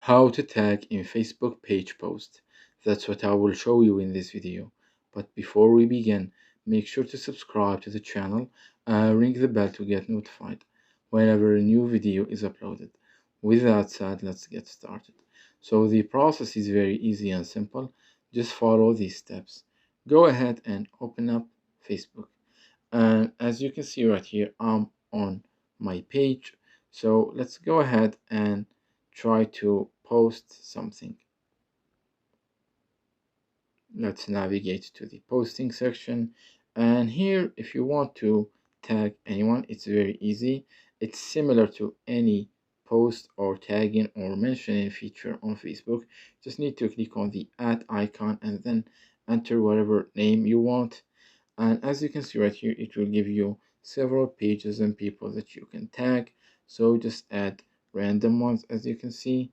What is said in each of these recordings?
How to tag in Facebook page post. That's what I will show you in this video. But before we begin, make sure to subscribe to the channel and ring the bell to get notified whenever a new video is uploaded. With that said, let's get started. So the process is very easy and simple. Just follow these steps. Go ahead and open up Facebook. And as you can see right here, I'm on my page. So let's go ahead and try to post something. Let's navigate to the posting section. And here, if you want to tag anyone, it's very easy. It's similar to any post or tagging or mentioning feature on Facebook. Just need to click on the add icon and then enter whatever name you want. And as you can see right here, it will give you several pages and people that you can tag. So just add random ones, as you can see.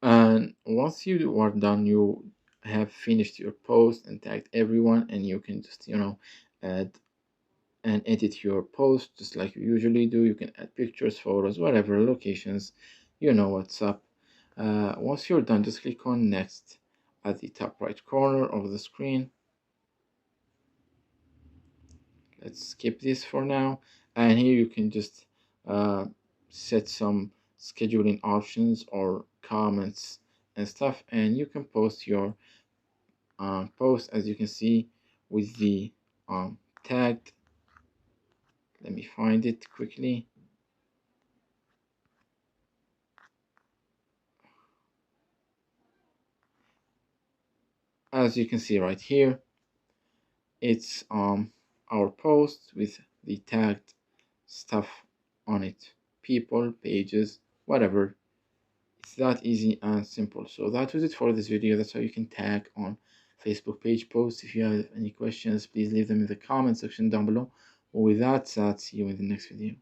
And once you are done, you have finished your post and tagged everyone, and you can just add and edit your post just like you usually do. You can add pictures, photos, whatever, locations, you know what's up. Once you're done, just click on next at the top right corner of the screen. Let's skip this for now, and here you can just uh, set some scheduling options or comments and stuff, and you can post your post, as you can see, with the tagged. Let me find it quickly. As you can see right here, it's our post with the tagged stuff on it, people, pages, whatever. It's that easy and simple. So that was it for this video. That's how you can tag on Facebook page posts. If you have any questions, please leave them in the comment section down below. With that said, see you in the next video.